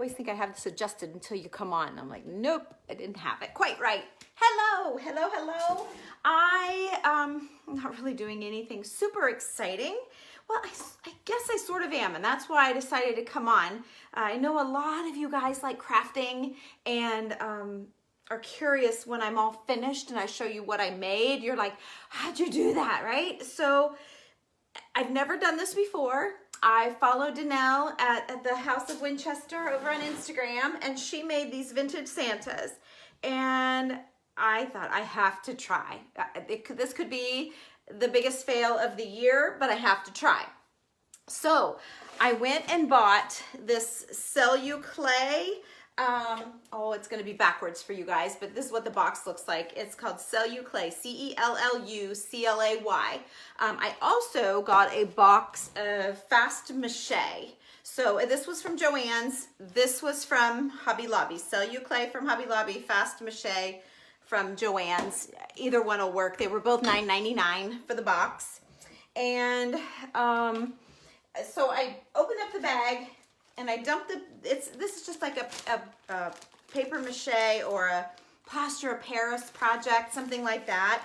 always think I have this adjusted until you come on. I'm like, nope, I didn't have it quite right. Hello, hello, hello. I'm not really doing anything super exciting. Well, I guess I sort of am, and that's why I decided to come on. I know a lot of you guys like crafting and are curious when I'm all finished and I show you what I made. You're like, how'd you do that, right? So I've never done this before. I follow Danelle at the House of Winchester over on Instagram, and she made these vintage Santas. And I thought I have to try. This could be the biggest fail of the year, but I have to try. So I went and bought this Cellu clay. Oh, it's going to be backwards for you guys, but this is what the box looks like. It's called Cellu clay, C-E-L-L-U-C-L-A-Y. I also got a box of fast mache. So this was from Joann's. This was from Hobby Lobby. Cellu clay from Hobby Lobby, fast mache from Joann's. Either one will work. They were both $9.99 for the box. And so I opened up the bag and I dumped this is just like a paper mache or a plaster of Paris project, something like that.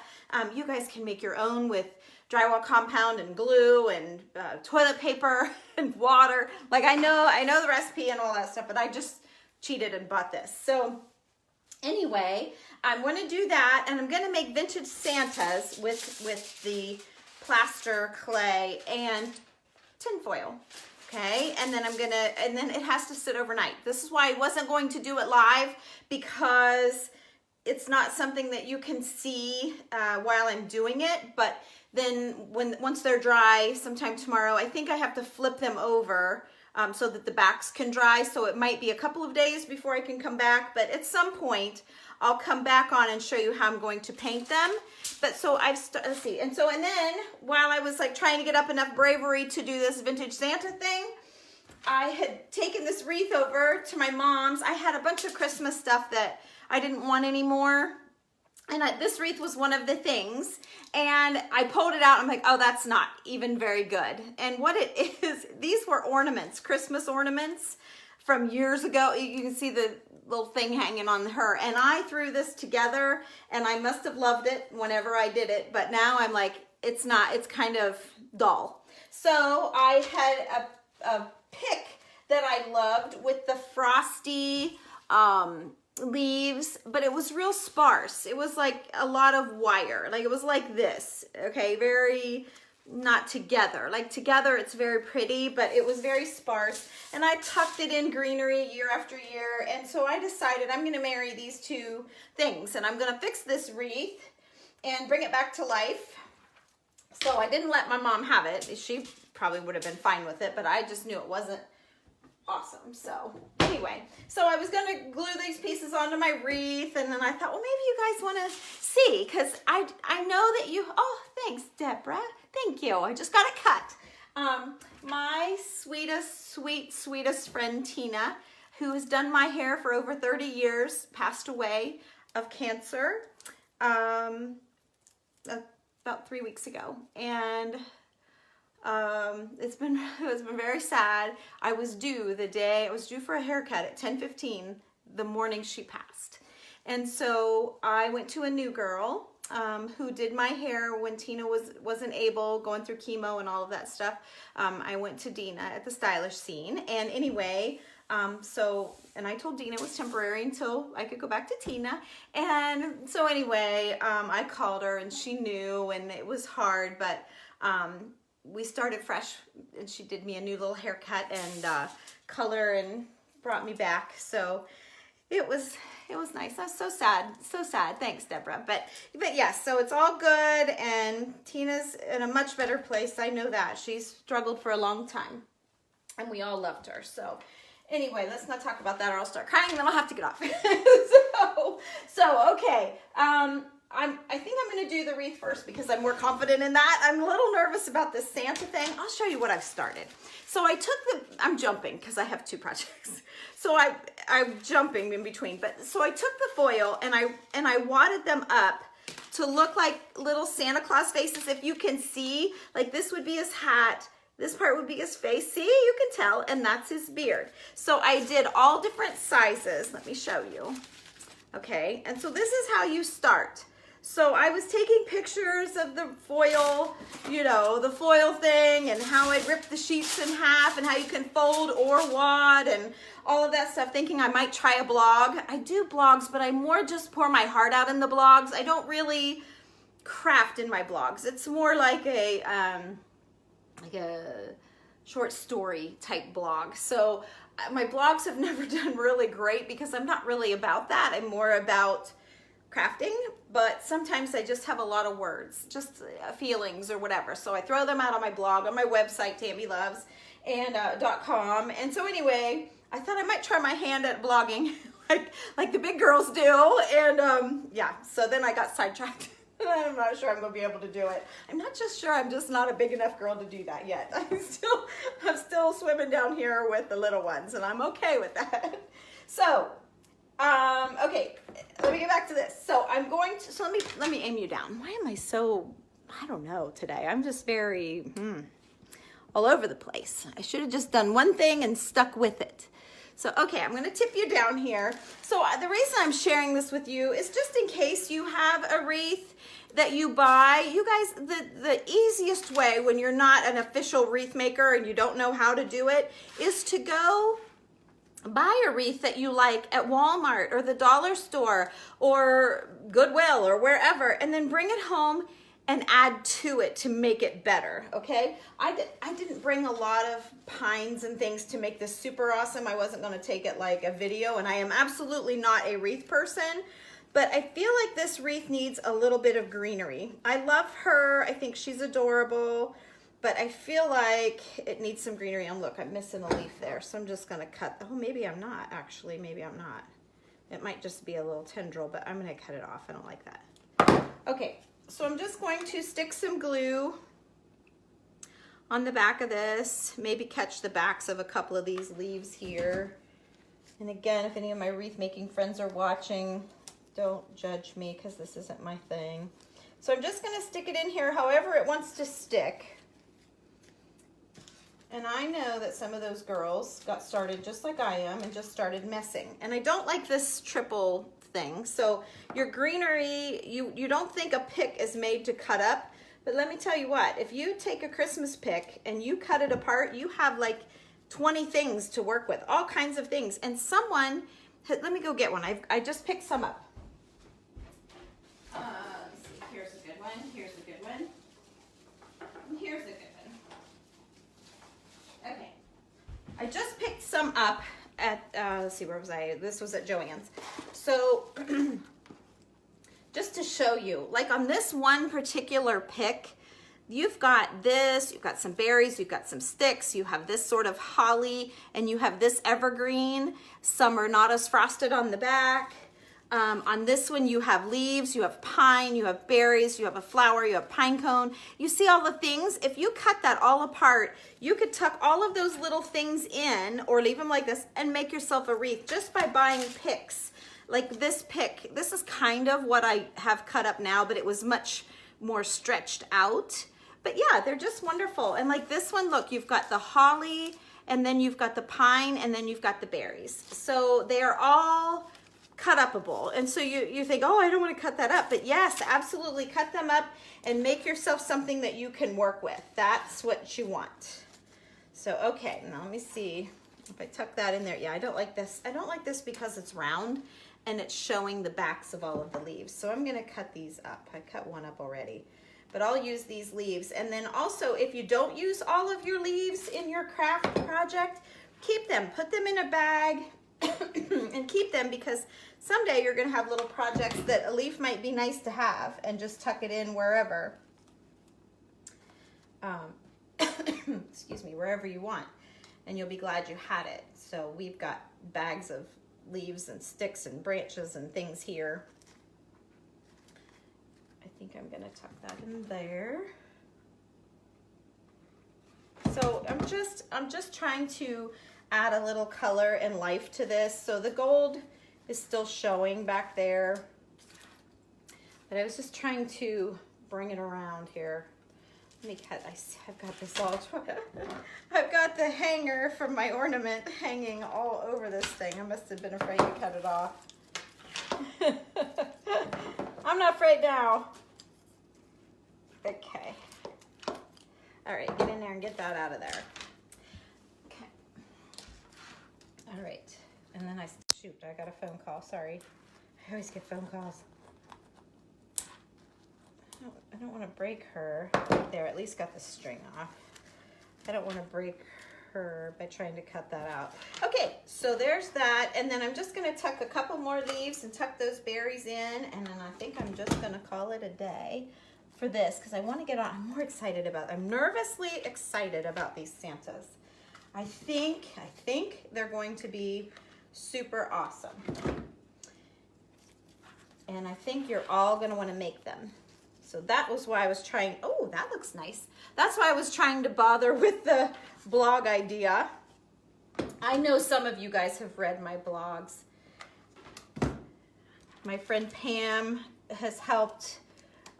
You guys can make your own with drywall compound and glue and toilet paper and water. Like I know the recipe and all that stuff, but I just cheated and bought this. So anyway, I'm going to do that, and I'm going to make vintage Santas with the plaster clay and tin foil. Okay, and then then it has to sit overnight. This is why I wasn't going to do it live, because it's not something that you can see while I'm doing it. But then once they're dry, sometime tomorrow, I think I have to flip them over so that the backs can dry. So it might be a couple of days before I can come back, but at some point I'll come back on and show you how I'm going to paint them. But so let's see. And then while I was like trying to get up enough bravery to do this vintage Santa thing, I had taken this wreath over to my mom's. I had a bunch of Christmas stuff that I didn't want anymore. And this wreath was one of the things. And I pulled it out. I'm like, oh, that's not even very good. And what it is, these were ornaments, Christmas ornaments from years ago. You can see the little thing hanging on her, and I threw this together, and I must have loved it whenever I did it, but now I'm like, it's kind of dull. So I had a pick that I loved with the frosty leaves, but it was real sparse. It was like a lot of wire, like it was like this, okay, very not together. Like together it's very pretty, but it was very sparse, and I tucked it in greenery year after year. And so I decided I'm going to marry these two things, and I'm going to fix this wreath and bring it back to life. So I didn't let my mom have it. She probably would have been fine with it, but I just knew it wasn't awesome. So anyway, so I was going to glue these pieces onto my wreath, and then I thought, well, maybe you guys want to see, because I know that you, oh, thanks, Deborah. Thank you. I just got it cut. My sweetest friend, Tina, who has done my hair for over 30 years, passed away of cancer about 3 weeks ago. And it's been very sad. I was due for a haircut at 10:15 the morning she passed. And so I went to a new girl who did my hair when Tina wasn't able, going through chemo and all of that stuff. I went to Dina at the Stylish Scene, and anyway, and I told Dina it was temporary until I could go back to Tina. And so anyway, I called her, and she knew, and it was hard, but we started fresh, and she did me a new little haircut and color and brought me back. So it was nice. I was so sad. Thanks, Deborah. But yes, so it's all good, and Tina's in a much better place. I know that. She's struggled for a long time, and we all loved her. So anyway, let's not talk about that, or I'll start crying, and then I'll have to get off. So okay. I think I'm going to do the wreath first because I'm more confident in that. I'm a little nervous about this Santa thing. I'll show you what I've started. So I'm jumping because I have two projects. So I'm jumping in between. So I took the foil and I wadded them up to look like little Santa Claus faces. If you can see, like this would be his hat, This part would be his face. See, you can tell, and that's his beard. So I did all different sizes. Let me show you. Okay, and so this is how you start. So I was taking pictures of the foil, you know, the foil thing, and how I ripped the sheets in half, and how you can fold or wad, and all of that stuff, thinking I might try a blog. I do blogs, but I more just pour my heart out in the blogs. I don't really craft in my blogs. It's more like a short story type blog. So my blogs have never done really great because I'm not really about that. I'm more about crafting, but sometimes I just have a lot of words, just feelings or whatever. So I throw them out on my blog, on my website, TammyLoves and .com. And so anyway, I thought I might try my hand at blogging like the big girls do. And yeah, so then I got sidetracked. I'm not sure I'm gonna be able to do it. I'm not just sure, I'm just not a big enough girl to do that yet. I'm still swimming down here with the little ones, and I'm okay with that. So, okay, let me get back to this. So I'm going to, so let me aim you down. Why am I so, I don't know today. I'm just very, all over the place. I should have just done one thing and stuck with it. So, okay, I'm going to tip you down here. So the reason I'm sharing this with you is just in case you have a wreath that you buy. You guys, the easiest way when you're not an official wreath maker and you don't know how to do it is to go buy a wreath that you like at Walmart or the dollar store or Goodwill or wherever, and then bring it home and add to it to make it better, okay? I didn't bring a lot of pines and things to make this super awesome. I wasn't gonna take it like a video, and I am absolutely not a wreath person, but I feel like this wreath needs a little bit of greenery. I love her, I think she's adorable, but I feel like it needs some greenery. And look, I'm missing a leaf there, so I'm just gonna cut, oh, maybe I'm not, actually, maybe I'm not. It might just be a little tendril, but I'm gonna cut it off, I don't like that. Okay. So I'm just going to stick some glue on the back of this, maybe catch the backs of a couple of these leaves here. And again, if any of my wreath making friends are watching, don't judge me because this isn't my thing. So I'm just going to stick it in here however it wants to stick. And I know that some of those girls got started just like I am and just started messing. And I don't like this triple thing. So your greenery, you don't think a pick is made to cut up, but let me tell you what, if you take a Christmas pick and you cut it apart, you have like 20 things to work with, all kinds of things. And someone, let me go get one. I just picked some up. Let's see, here's a good one, here's a good one, and here's a good one. Okay, I just picked some up at, let's see, where was I? This was at Joann's. So just to show you, like on this one particular pick, you've got this, you've got some berries, you've got some sticks, you have this sort of holly, and you have this evergreen. Some are not as frosted on the back. On this one, you have leaves, you have pine, you have berries, you have a flower, you have pine cone. You see all the things? If you cut that all apart, you could tuck all of those little things in or leave them like this and make yourself a wreath just by buying picks. Like this pick, this is kind of what I have cut up now, but it was much more stretched out. But yeah, they're just wonderful. And like this one, look, you've got the holly, and then you've got the pine, and then you've got the berries. So they are all cut upable. And so you think, oh, I don't want to cut that up. But yes, absolutely cut them up and make yourself something that you can work with. That's what you want. So, okay, now let me see if I tuck that in there. Yeah, I don't like this. I don't like this because it's round and it's showing the backs of all of the leaves. So I'm going to cut these up. I cut one up already, but I'll use these leaves. And then also, if you don't use all of your leaves in your craft project, keep them, put them in a bag and keep them, because someday you're going to have little projects that a leaf might be nice to have, and just tuck it in wherever, excuse me, wherever you want, and you'll be glad you had it. So we've got bags of leaves and sticks and branches and things here. I think I'm going to tuck that in there. So I'm just trying to add a little color and life to this. So the gold is still showing back there, but I was just trying to bring it around here. Let me cut. I've got this all. I've got the hanger from my ornament hanging all over this thing. I must have been afraid to cut it off. I'm not afraid now. Okay. All right, get in there and get that out of there. Okay. All right. And then shoot, I got a phone call. Sorry. I always get phone calls. I don't want to break her. There, at least got the string off. I don't want to break her by trying to cut that out. Okay, so there's that. And then I'm just going to tuck a couple more leaves and tuck those berries in. And then I think I'm just going to call it a day for this because I want to get on. I'm more excited about I'm nervously excited about these Santas. I think they're going to be super awesome. And I think you're all going to want to make them. So that was why I was trying, oh, that looks nice. That's why I was trying to bother with the blog idea. I know some of you guys have read my blogs. My friend Pam has helped.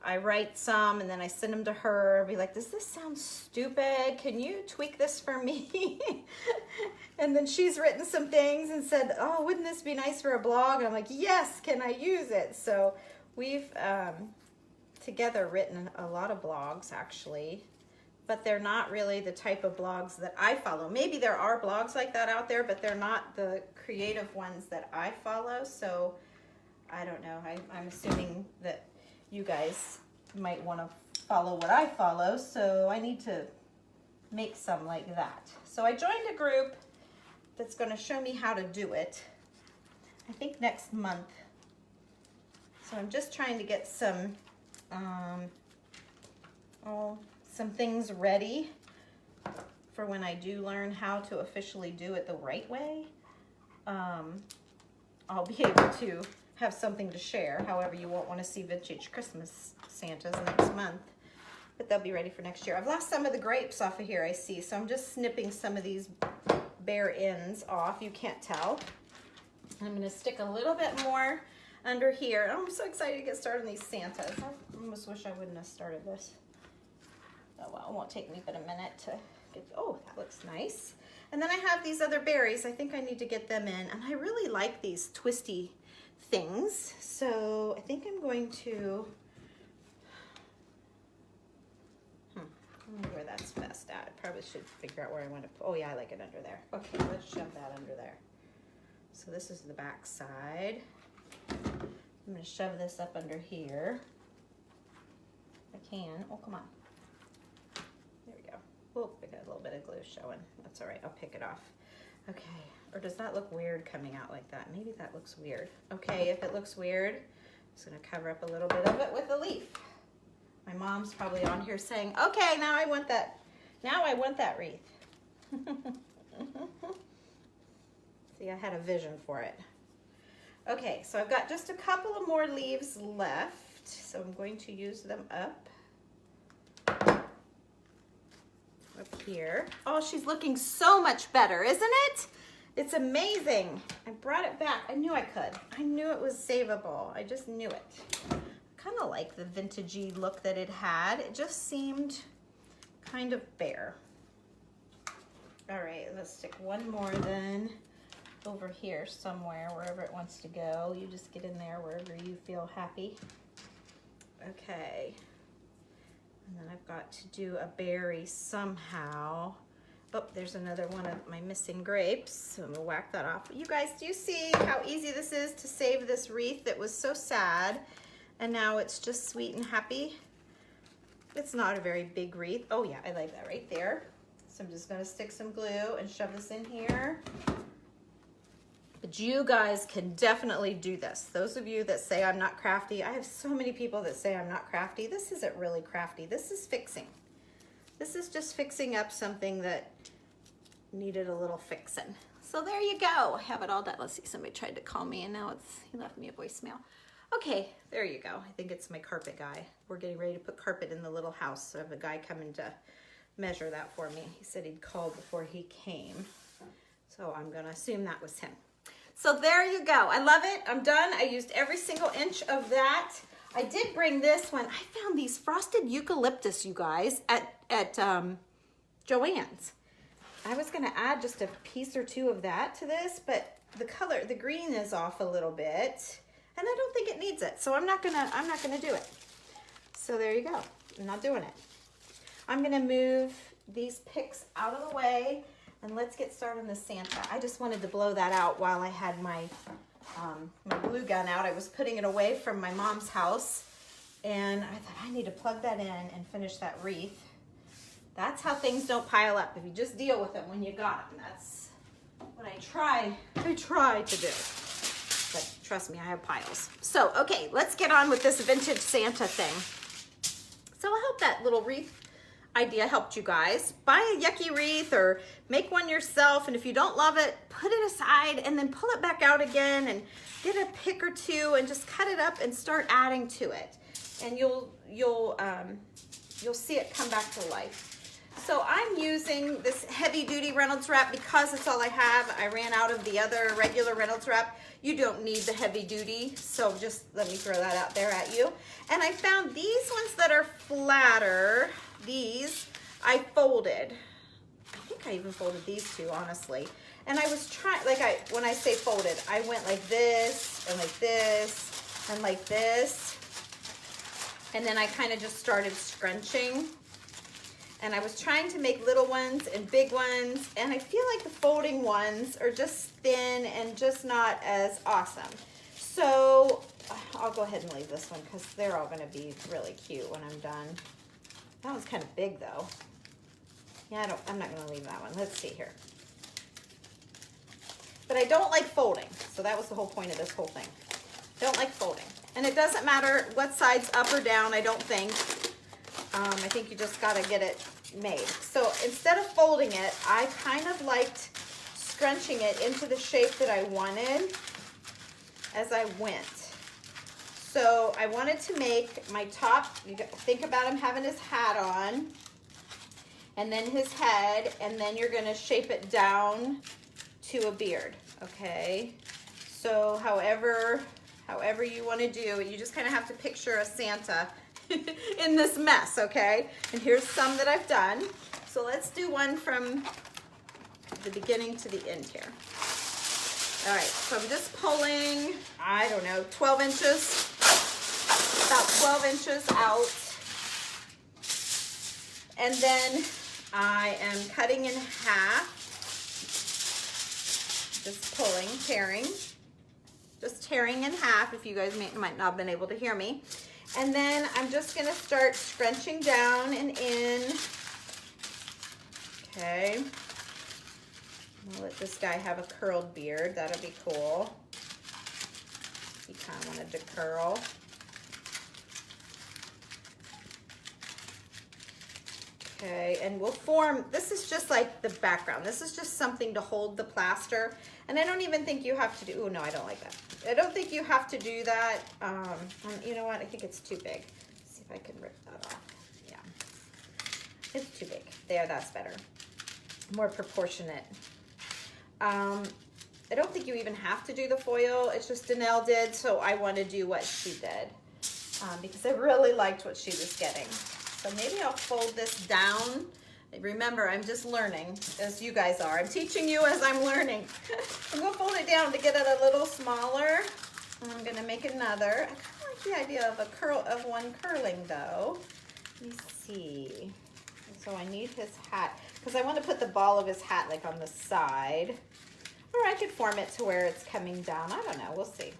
I write some and then I send them to her. I'll be like, does this sound stupid? Can you tweak this for me? And then she's written some things and said, oh, wouldn't this be nice for a blog? And I'm like, yes, can I use it? So we've together written a lot of blogs actually, but they're not really the type of blogs that I follow. Maybe there are blogs like that out there, but they're not the creative ones that I follow. So I don't know. I'm assuming that you guys might want to follow what I follow, so I need to make some like that. So I joined a group that's going to show me how to do it, I think next month. So I'm just trying to get some things ready for when I do learn how to officially do it the right way. I'll be able to have something to share. However, you won't want to see vintage Christmas Santas next month, but they'll be ready for next year. I've lost some of the grapes off of here, I see, so I'm just snipping some of these bare ends off. You can't tell. I'm going to stick a little bit more under here. I'm so excited to get started on these Santas. I almost wish I wouldn't have started this. Oh well, it won't take me but a minute to get, oh, that looks nice. And then I have these other berries. I think I need to get them in. And I really like these twisty things. So I think I'm going to, I don't know where that's best at. I probably should figure out where I want to put, oh yeah, I like it under there. Okay, let's shove that under there. So this is the back side. I'm going to shove this up under here. If I can. Oh, come on. There we go. Oh, I got a little bit of glue showing. That's all right. I'll pick it off. Okay. Or does that look weird coming out like that? Maybe that looks weird. Okay, if it looks weird, I'm just going to cover up a little bit of it with a leaf. My mom's probably on here saying, okay, now I want that. Now I want that wreath. See, I had a vision for it. Okay, so I've got just a couple of more leaves left, so I'm going to use them up here. Oh, she's looking so much better, isn't it? It's amazing. I brought it back. I knew I could. I knew it was savable. I just knew it. I kind of like the vintagey look that it had. It just seemed kind of bare. All right, let's stick one more then. Over here somewhere, wherever it wants to go. You just get in there wherever you feel happy. Okay. And then I've got to do a berry somehow. Oh, there's another one of my missing grapes. So I'm gonna whack that off. You guys, do you see how easy this is to save this wreath that was so sad? And now it's just sweet and happy. It's not a very big wreath. Oh yeah, I like that right there. So I'm just gonna stick some glue and shove this in here. But you guys can definitely do this. Those of you that say I'm not crafty, I have so many people that say I'm not crafty. This isn't really crafty. This is fixing. This is just fixing up something that needed a little fixing. So there you go. I have it all done. Let's see, somebody tried to call me and now he left me a voicemail. Okay, there you go. I think it's my carpet guy. We're getting ready to put carpet in the little house. So I have a guy coming to measure that for me. He said he'd called before he came. So I'm gonna assume that was him. So there you go. I love it. I'm done. I used every single inch of that. I did bring this one. I found these frosted eucalyptus, you guys, at Joann's. I was gonna add just a piece or two of that to this, but the color, the green is off a little bit, and I don't think it needs it. So I'm not gonna do it. So there you go. I'm not doing it. I'm gonna move these picks out of the way, and let's get started on the Santa. I just wanted to blow that out while I had my my glue gun out. I was putting it away from my mom's house, and I thought I need to plug that in and finish that wreath. That's how things don't pile up. If you just deal with them when you got them. That's what I try to do. But trust me, I have piles. So, okay, let's get on with this vintage Santa thing. So I hope that little wreath idea helped you guys. Buy a yucky wreath or make one yourself, and if you don't love it, put it aside and then pull it back out again and get a pick or two and just cut it up and start adding to it. And you'll see it come back to life. So I'm using this heavy duty Reynolds wrap because it's all I have. I ran out of the other regular Reynolds wrap. You don't need the heavy duty, so just let me throw that out there at you. And I found these ones that are flatter. These I folded. I think I even folded these two, honestly. And I was trying, like when I say folded, I went like this and like this and like this. And then I kind of just started scrunching. And I was trying to make little ones and big ones, and I feel like the folding ones are just thin and just not as awesome. So I'll go ahead and leave this one because they're all gonna be really cute when I'm done. That one's kind of big though. Yeah, I'm not gonna leave that one. Let's see here. But I don't like folding, so that was the whole point of this whole thing. Don't like folding. And it doesn't matter what side's up or down, I don't think. I think you just gotta get it made. So instead of folding it, I kind of liked scrunching it into the shape that I wanted as I went. So I wanted to make my top, you think about him having his hat on, and then his head, and then you're gonna shape it down to a beard, okay? So however you wanna do, you just kind of have to picture a Santa in this mess, okay? And here's some that I've done. So let's do one from the beginning to the end here. All right, so I'm just pulling, I don't know, 12 inches, about 12 inches out. And then I am cutting in half, just pulling, tearing, just tearing in half, if you guys might not have been able to hear me. And then I'm just gonna start scrunching down and in. Okay. I'll let this guy have a curled beard. That'll be cool. He kind of wanted to curl. Okay, and we'll form, this is just like the background. This is just something to hold the plaster. And I don't even think you have to do, oh no, I don't like that. I don't think you have to do that. You know what, I think it's too big. Let's see if I can rip that off. Yeah, it's too big. There, that's better. More proportionate. I don't think you even have to do the foil. It's just Danelle did, so I want to do what she did because I really liked what she was getting. So maybe I'll fold this down. Remember, I'm just learning, as you guys are. I'm teaching you as I'm learning. I'm gonna fold it down to get it a little smaller. And I'm gonna make another. I kind of like the idea of one curling though. Let me see. So I need his hat, because I want to put the ball of his hat like on the side. Or I could form it to where it's coming down. I don't know, we'll see.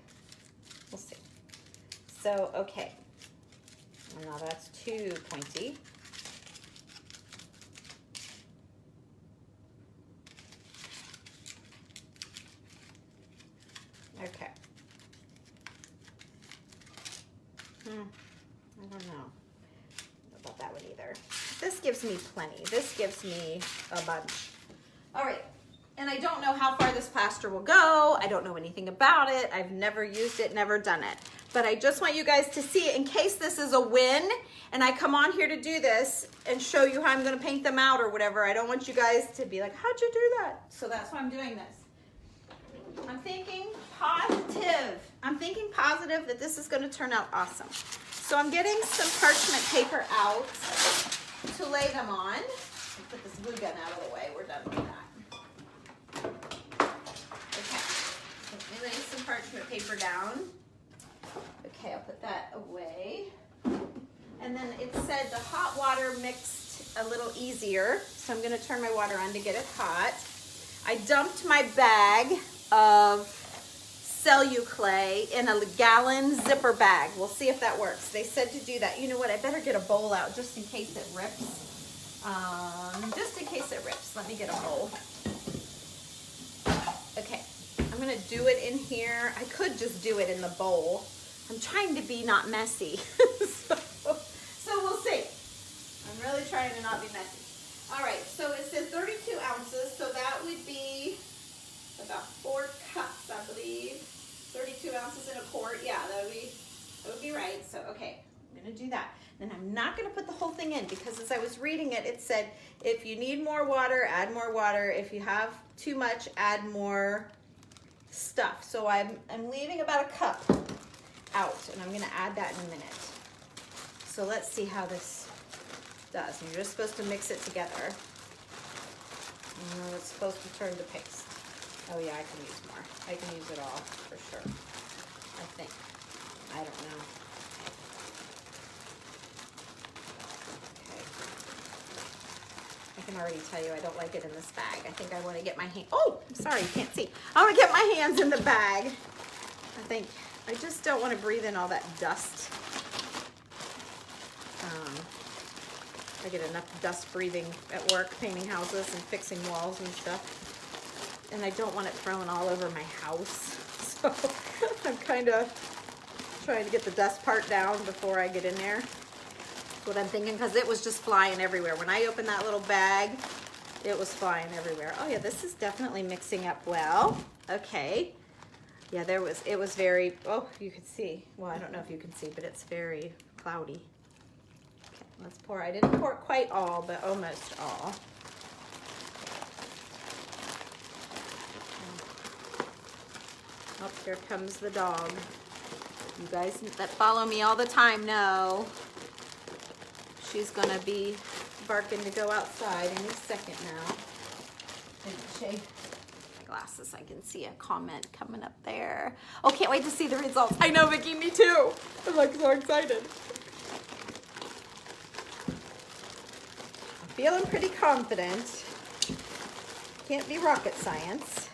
We'll see. So, okay. Now that's too pointy. Okay. I don't know about that one either. This gives me plenty. This gives me a bunch. All right. And I don't know how far this plaster will go. I don't know anything about it. I've never used it, never done it. But I just want you guys to see it in case this is a win and I come on here to do this and show you how I'm gonna paint them out or whatever. I don't want you guys to be like, how'd you do that? So that's why I'm doing this. I'm thinking positive. I'm thinking positive that this is going to turn out awesome. So I'm getting some parchment paper out to lay them on. I'll put this glue gun out of the way. We're done with that. Okay. Let me lay some parchment paper down. Okay, I'll put that away. And then it said the hot water mixed a little easier. So I'm going to turn my water on to get it hot. I dumped my bag of Celluclay in a gallon zipper bag. We'll see if that works. They said to do that. You know what? I better get a bowl out just in case it rips. Just in case it rips. Let me get a bowl. Okay. I'm going to do it in here. I could just do it in the bowl. I'm trying to be not messy. So we'll see. I'm really trying to not be messy. All right. So it says 32 ounces. So that would be about 4 cups, I believe. 32 ounces in a quart. Yeah, that would be right. So, okay, I'm going to do that. And I'm not going to put the whole thing in because as I was reading it, it said, if you need more water, add more water. If you have too much, add more stuff. So I'm leaving about a cup out, and I'm going to add that in a minute. So let's see how this does. And you're just supposed to mix it together. And it's supposed to turn to paste. Oh yeah, I can use more. I can use it all for sure. I think. I don't know. Okay. I can already tell you I don't like it in this bag. I think I want to get my hand. Oh, I'm sorry, you can't see. I want to get my hands in the bag. I just don't want to breathe in all that dust. I get enough dust breathing at work, painting houses and fixing walls and stuff. And I don't want it thrown all over my house. So I'm kind of trying to get the dust part down before I get in there. That's what I'm thinking, because it was just flying everywhere. When I opened that little bag, it was flying everywhere. Oh yeah, this is definitely mixing up well. Okay. Yeah, it was very, oh, you could see. Well, I don't know if you can see, but it's very cloudy. Okay, let's pour. I didn't pour quite all, but almost all. Oh, here comes the dog. You guys that follow me all the time know she's gonna be barking to go outside any second now. Shade my glasses, I can see a comment coming up there. Oh, can't wait to see the results. I know, Vicki, me too. I'm like so excited. I'm feeling pretty confident. Can't be rocket science.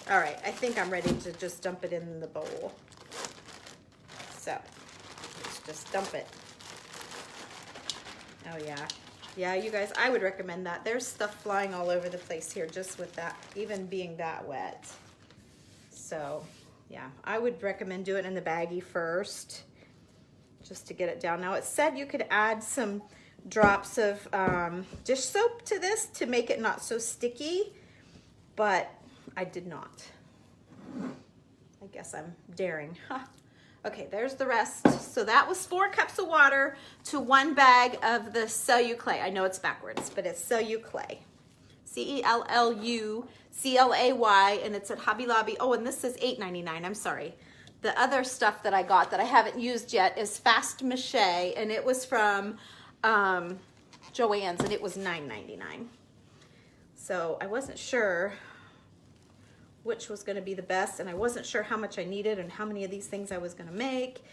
All right, I think I'm ready to just dump it in the bowl. So, let's just dump it. Oh yeah. Yeah, you guys, I would recommend that. There's stuff flying all over the place here just with that, even being that wet. So, yeah, I would recommend doing it in the baggie first, just to get it down. Now, it said you could add some drops of dish soap to this to make it not so sticky, but I did not. I guess I'm daring. Huh. Okay, there's the rest. So that was 4 cups of water to 1 bag of the Celluclay. I know it's backwards, but it's Celluclay. C-E-L-L-U-C-L-A-Y, and it's at Hobby Lobby. Oh, and this is $8.99. I'm sorry. The other stuff that I got that I haven't used yet is Fast Mache, and it was from Joann's, and it was $9.99. So I wasn't sure which was going to be the best, and I wasn't sure how much I needed and how many of these things I was going to make.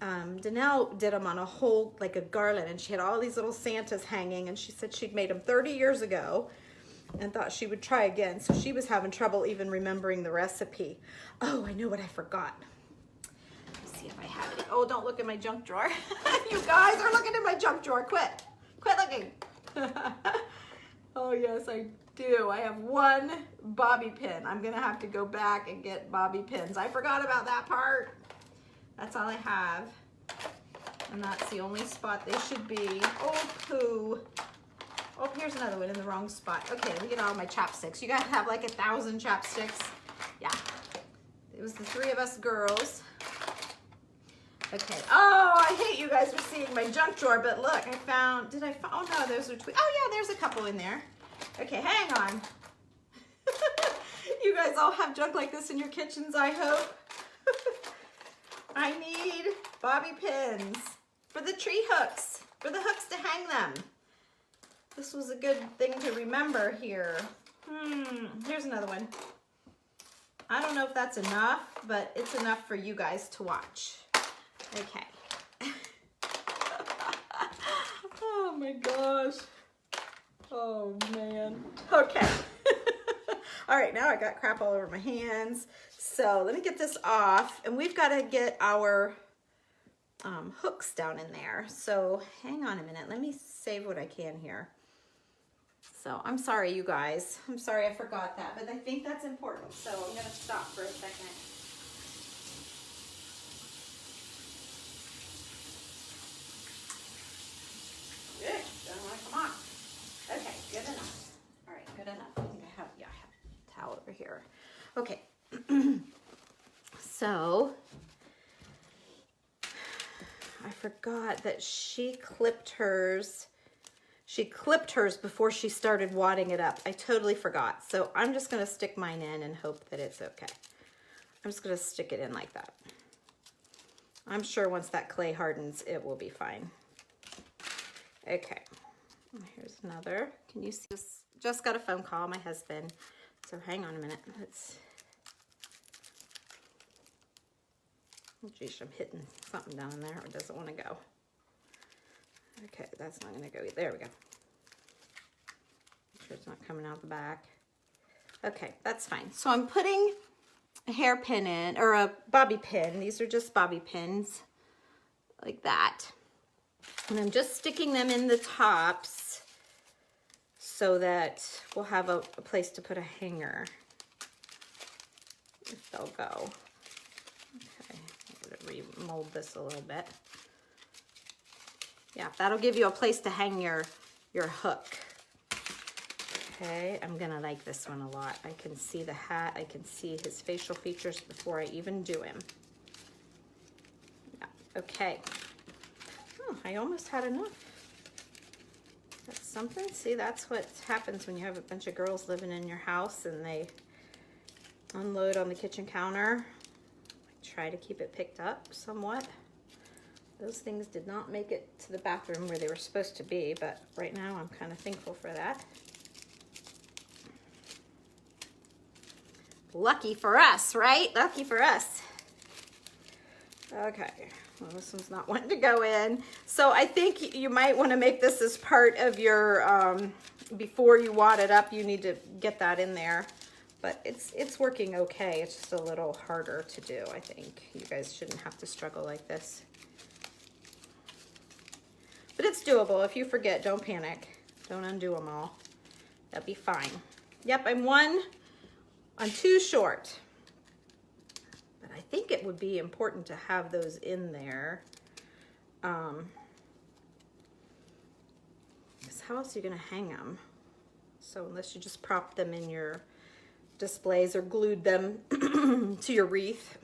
Danelle did them on a whole, like a garland, and she had all these little Santas hanging, and she said she'd made them 30 years ago and thought she would try again, so she was having trouble even remembering the recipe. Oh, I know what I forgot. Let me see if I have it. Oh, don't look in my junk drawer. You guys are looking in my junk drawer. Quit looking. Oh yes, I do. I have 1 bobby pin. I'm gonna have to go back and get bobby pins. I forgot about that part. That's all I have. And that's the only spot they should be. Oh, poo. Oh, here's another one in the wrong spot. Okay, let me get all my chapsticks. You guys have like 1,000 chapsticks. Yeah. It was the 3 of us girls. Okay. Oh, I hate you guys for seeing my junk drawer, but look, I found, oh no, those are, oh yeah, there's a couple in there. Okay, hang on. You You guys all have junk like this in your kitchens, I hope. I need bobby pins for the tree hooks, for the hooks to hang them. This was a good thing to remember here. Here's another one. I don't know if that's enough, but it's enough for you guys to watch. Okay. Oh my gosh. Oh man. Okay. All right, now I got crap all over my hands. So let me get this off, and we've got to get our hooks down in there. So hang on a minute. Let me save what I can here. So I'm sorry, you guys. I'm sorry I forgot that, but I think that's important. So I'm going to stop for a second. Good. Don't want to come off. Okay, good enough. All right, good enough. I think I have a towel over here. Okay. So I forgot that she clipped hers. She clipped hers before she started wadding it up. I totally forgot. So I'm just going to stick mine in and hope that it's okay. I'm just going to stick it in like that. I'm sure once that clay hardens, it will be fine. Okay. Here's another. Can you see this? Just got a phone call, my husband. So hang on a minute. Let's. Oh, geez, I'm hitting something down there. It doesn't want to go. Okay, that's not going to go. There we go. Make sure it's not coming out the back. Okay, that's fine. So I'm putting a hairpin in, or a bobby pin. These are just bobby pins, like that. And I'm just sticking them in the tops so that we'll have a place to put a hanger, if they'll go. Okay, I'm going to remold this a little bit. Yeah, that'll give you a place to hang your hook. Okay, I'm gonna like this one a lot. I can see the hat, I can see his facial features before I even do him. Yeah, okay. Oh, I almost had enough. That's something. See, that's what happens when you have a bunch of girls living in your house and they unload on the kitchen counter. I try to keep it picked up somewhat. Those things did not make it to the bathroom where they were supposed to be, but right now I'm kind of thankful for that. Lucky for us, right? Lucky for us. Okay, well, this one's not wanting to go in. So I think you might want to make this as part of your, before you wad it up, you need to get that in there. But it's working okay. It's just a little harder to do, I think. You guys shouldn't have to struggle like this. But it's doable. If you forget, don't panic. Don't undo them all. That'll be fine. Yep, I'm 2 short. But I think it would be important to have those in there. Because how else are you going to hang them? So unless you just prop them in your displays or glued them to your wreath.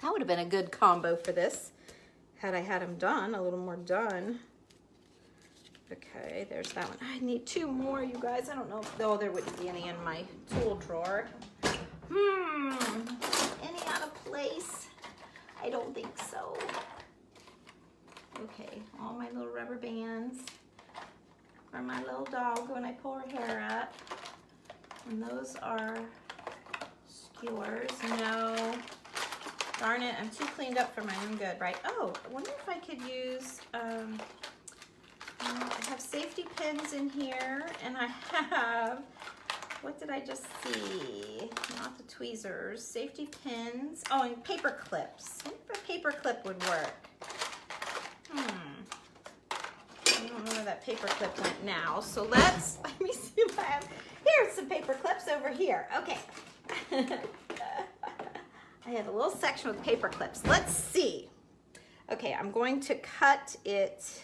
That would have been a good combo for this. Had I had them done, a little more done. Okay, there's that one. I need 2 more, you guys. I don't know if, there wouldn't be any in my tool drawer. Any out of place? I don't think so. Okay, all my little rubber bands for my little dog when I pull her hair up. And those are skewers. No. Darn it, I'm too cleaned up for my own good, right? Oh, I wonder if I could use, I have safety pins in here, and I have, what did I just see? Not the tweezers, safety pins. Oh, and paper clips. I wonder if a paper clip would work. I don't know where that paper clip went now, so let me see if I have, here's some paper clips over here. Okay. I have a little section with paper clips. Let's see. Okay, I'm going to cut it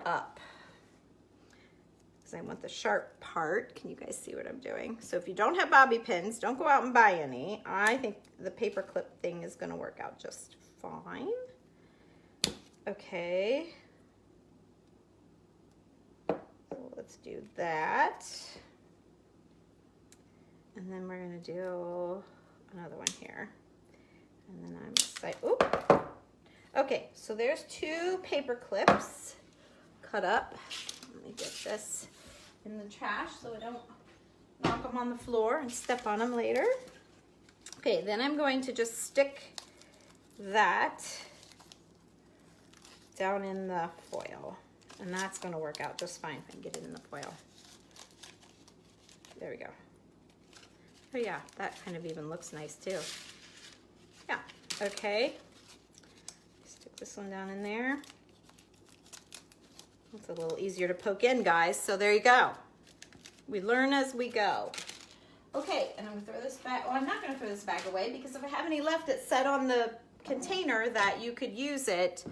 up because I want the sharp part. Can you guys see what I'm doing? So if you don't have bobby pins, don't go out and buy any. I think the paper clip thing is going to work out just fine. Okay. So let's do that. And then we're gonna do another one here. And then I'm just like, oop. Okay, so there's 2 paper clips cut up. Let me get this in the trash so I don't knock them on the floor and step on them later. Okay, then I'm going to just stick that down in the foil. And that's gonna work out just fine if I can get it in the foil. There we go. Oh yeah, that kind of even looks nice too. Yeah, okay. Stick this one down in there. It's a little easier to poke in, guys, so there you go. We learn as we go. Okay, and I'm gonna throw this back. Well, I'm not gonna throw this bag away because if I have any left, it said on the container that you could use it,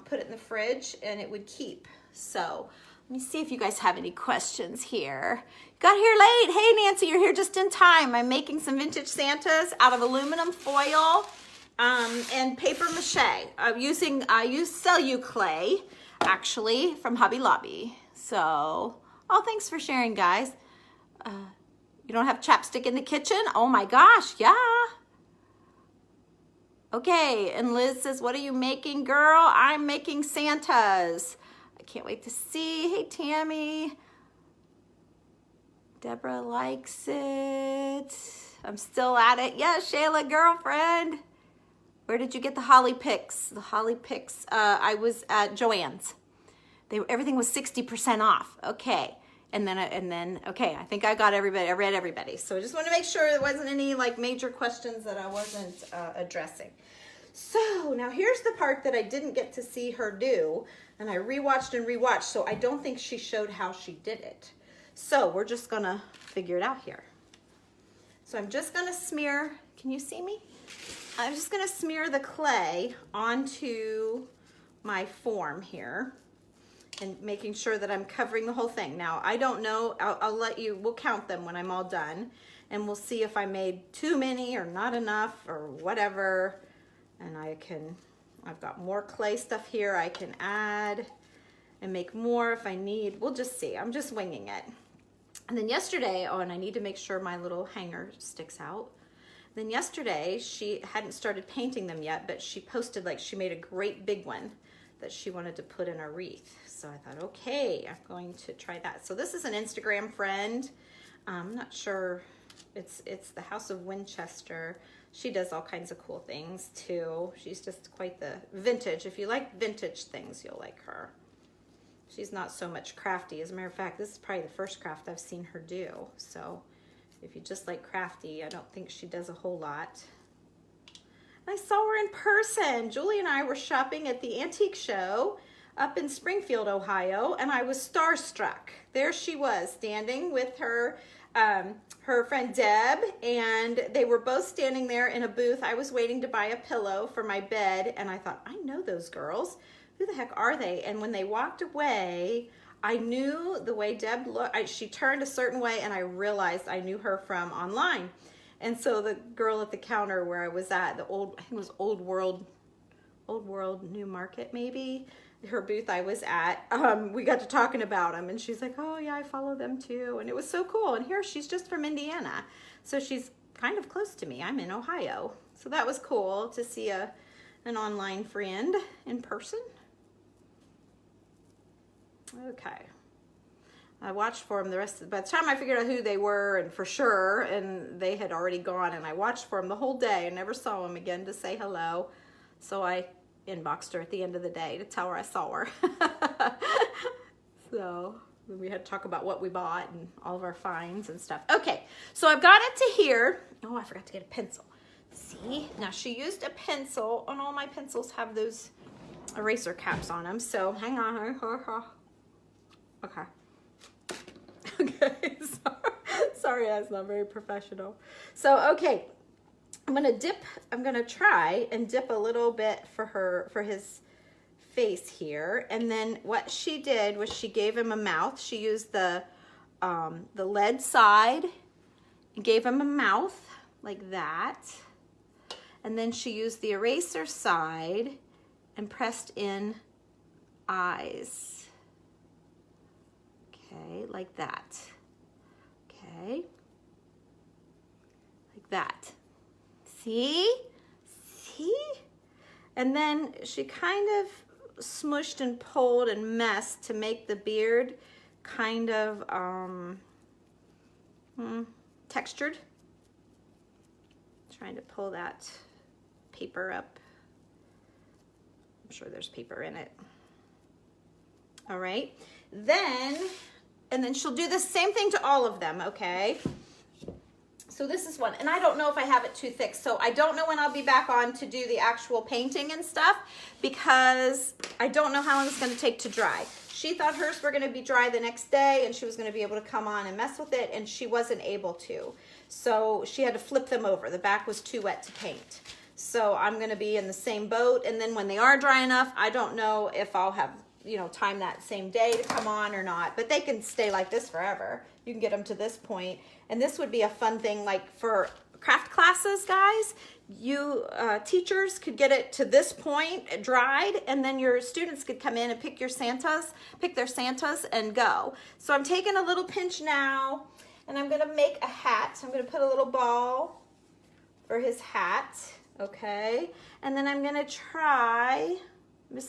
put it in the fridge and it would keep. So let me see if you guys have any questions here. Got here late. Hey Nancy, you're here just in time. I'm making some vintage Santas out of aluminum foil and paper mache. I use Celluclay actually from Hobby Lobby. So, oh, thanks for sharing, guys. You don't have chapstick in the kitchen? Oh my gosh, yeah. Okay, and Liz says, what are you making, girl? I'm making Santas. I can't wait to see. Hey, Tammy. Deborah likes it. I'm still at it. Yeah, Shayla, girlfriend. Where did you get the holly picks? The holly picks, I was at Joann's. Everything was 60% off. Okay. And then, okay, I think I got everybody. I read everybody. So I just want to make sure there wasn't any like major questions that I wasn't addressing. So now here's the part that I didn't get to see her do, and I rewatched and rewatched, so I don't think she showed how she did it. So we're just gonna figure it out here. So I'm just gonna smear, can you see me? I'm just gonna smear the clay onto my form here and making sure that I'm covering the whole thing. Now, I don't know, I'll let you, we'll count them when I'm all done, and we'll see if I made too many or not enough or whatever. And I've got more clay stuff here I can add and make more if I need. We'll just see. I'm just winging it. And then yesterday, oh, and I need to make sure my little hanger sticks out. Then yesterday, she hadn't started painting them yet, but she posted, like, she made a great big one that she wanted to put in a wreath. So I thought, okay, I'm going to try that. So this is an Instagram friend. I'm not sure, it's the House of Winchester. She does all kinds of cool things too. She's just quite the vintage. If you like vintage things, you'll like her. She's not so much crafty. As a matter of fact, this is probably the first craft I've seen her do. So if you just like crafty, I don't think she does a whole lot. I saw her in person. Julie and I were shopping at the antique show up in Springfield, Ohio, and I was starstruck. There she was standing with her friend Deb, and they were both standing there in a booth. I was waiting to buy a pillow for my bed, and I thought, I know those girls. Who the heck are they? And when they walked away, I knew the way Deb looked. She turned a certain way, and I realized I knew her from online. And so the girl at the counter where I was at, I think it was Old World New Market maybe, her booth I was at, we got to talking about them, and she's like, oh yeah, I follow them too. And it was so cool. And here she's just from Indiana. So she's kind of close to me. I'm in Ohio. So that was cool to see an online friend in person. Okay. I watched for them by the time I figured out who they were, and for sure, and they had already gone, and I watched for them the whole day and never saw them again to say hello. So I inboxed her at the end of the day to tell her I saw her. So we had to talk about what we bought and all of our finds and stuff. Okay, so I've got it to here. Oh, I forgot to get a pencil. See, now she used a pencil, and all my pencils have those eraser caps on them. So hang on. Okay. Okay, sorry, that's not very professional. So, okay, I'm gonna try and dip a little bit for his face here. And then what she did was she gave him a mouth. She used the lead side and gave him a mouth like that. And then she used the eraser side and pressed in eyes. Okay, like that. Okay. that. See? See? And then she kind of smushed and pulled and messed to make the beard kind of textured. Trying to pull that paper up. I'm sure there's paper in it. All right. And then she'll do the same thing to all of them, okay? So this is one, and I don't know if I have it too thick, so I don't know when I'll be back on to do the actual painting and stuff because I don't know how long it's going to take to dry. She thought hers were going to be dry the next day and she was going to be able to come on and mess with it, and she wasn't able to. So she had to flip them over. The back was too wet to paint. So I'm going to be in the same boat, and then when they are dry enough, I don't know if I'll have, you know, time that same day to come on or not, but they can stay like this forever. You can get them to this point. And this would be a fun thing, like for craft classes, guys, you teachers could get it to this point dried, and then your students could come in and pick their Santas and go. So I'm taking a little pinch now, and I'm gonna make a hat. So I'm gonna put a little ball for his hat, okay? And then I'm gonna try,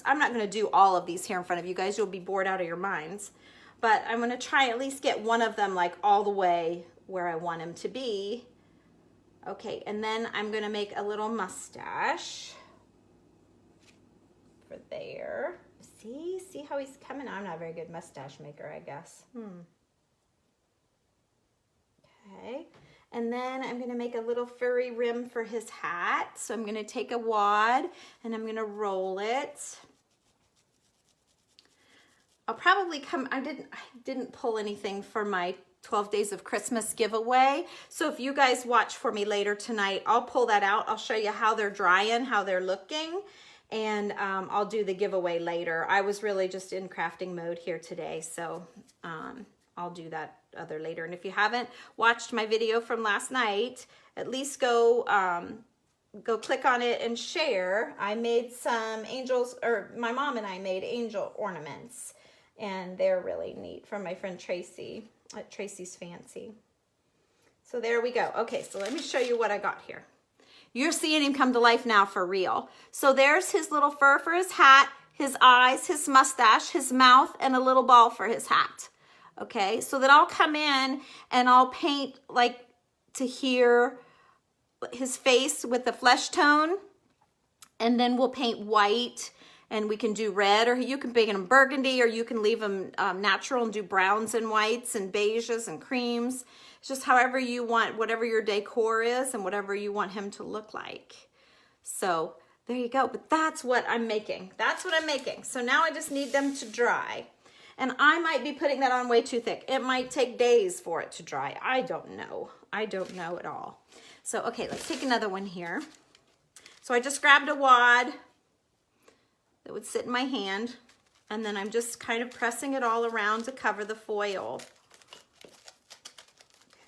I'm not gonna do all of these here in front of you guys, you'll be bored out of your minds, but I'm gonna try at least get one of them like all the way where I want him to be. Okay, and then I'm gonna make a little mustache for there. See how he's coming? I'm not a very good mustache maker, I guess. Okay, and then I'm gonna make a little furry rim for his hat. So I'm gonna take a wad and I'm gonna roll it. I'll probably come, I didn't pull anything for my 12 Days of Christmas giveaway. So if you guys watch for me later tonight, I'll pull that out. I'll show you how they're drying, how they're looking, and I'll do the giveaway later. I was really just in crafting mode here today, so I'll do that other later. And if you haven't watched my video from last night, at least go click on it and share. I made some angels, or my mom and I made angel ornaments, and they're really neat from my friend Tracy at Tracy's Fancy. So there we go. Okay, so let me show you what I got here. You're seeing him come to life now for real. So there's his little fur for his hat, his eyes, his mustache, his mouth, and a little ball for his hat. Okay, so then I'll come in and I'll paint like to here his face with the flesh tone, and then we'll paint white, and we can do red, or you can paint them burgundy, or you can leave them natural and do browns and whites and beiges and creams. It's just however you want, whatever your decor is and whatever you want him to look like. So there you go, but that's what I'm making. That's what I'm making. So now I just need them to dry. And I might be putting that on way too thick. It might take days for it to dry. I don't know. I don't know at all. So, okay, let's take another one here. So I just grabbed a wad that would sit in my hand, and then I'm just kind of pressing it all around to cover the foil.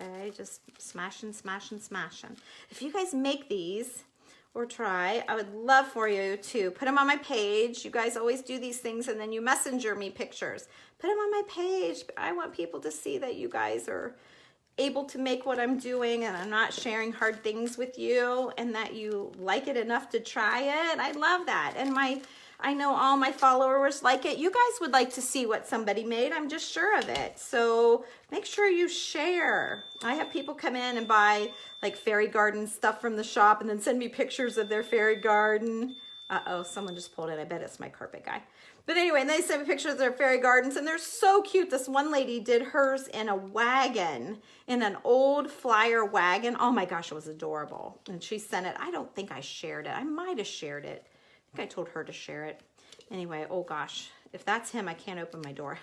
Okay, just smashing, smashing, smashing. If you guys make these or try, I would love for you to put them on my page. You guys always do these things and then you messenger me pictures. Put them on my page. I want people to see that you guys are able to make what I'm doing, and I'm not sharing hard things with you, and that you like it enough to try it. I love that. And I know all my followers like it. You guys would like to see what somebody made. I'm just sure of it. So make sure you share. I have people come in and buy like fairy garden stuff from the shop and then send me pictures of their fairy garden. Uh-oh, someone just pulled it. I bet it's my carpet guy. But anyway, and they send me pictures of their fairy gardens, and they're so cute. This one lady did hers in a wagon, in an old flyer wagon. Oh my gosh, it was adorable. And she sent it. I don't think I shared it. I might have shared it. I think I told her to share it. Anyway, oh gosh, if that's him, I can't open my door.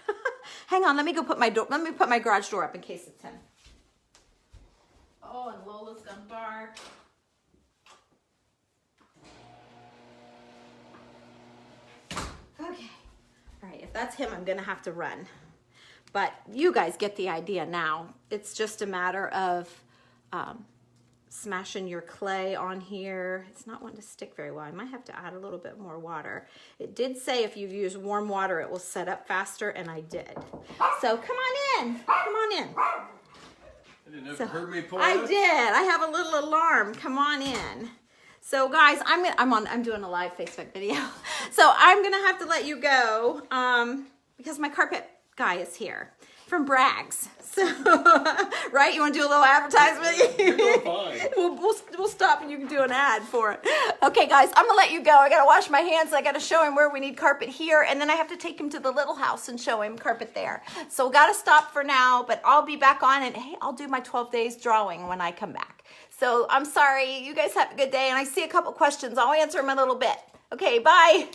Hang on, let me go put my door. Let me put my garage door up in case it's him. Oh, and Lola's gonna bark. Okay, all right, if that's him, I'm gonna have to run. But you guys get the idea now. It's just a matter of smashing your clay on here. It's not wanting to stick very well. I might have to add a little bit more water. It did say if you use warm water, it will set up faster, and I did. So come on in, come on in. didn't know if you heard me pull I up. did. I have a little alarm. Come on in. So guys, I'm doing a live Facebook video. So I'm gonna have to let you go because my carpet guy is here from Bragg's. So right, you want to do a little advertisement? You're doing fine. We'll stop and you can do an ad for it. Okay, guys, I'm gonna let you go. I gotta wash my hands. I gotta show him where we need carpet here, and then I have to take him to the little house and show him carpet there. So we gotta stop for now, but I'll be back on, and hey, I'll do my 12 days drawing when I come back. So I'm sorry. You guys have a good day, and I see a couple questions. I'll answer them in a little bit. Okay, bye.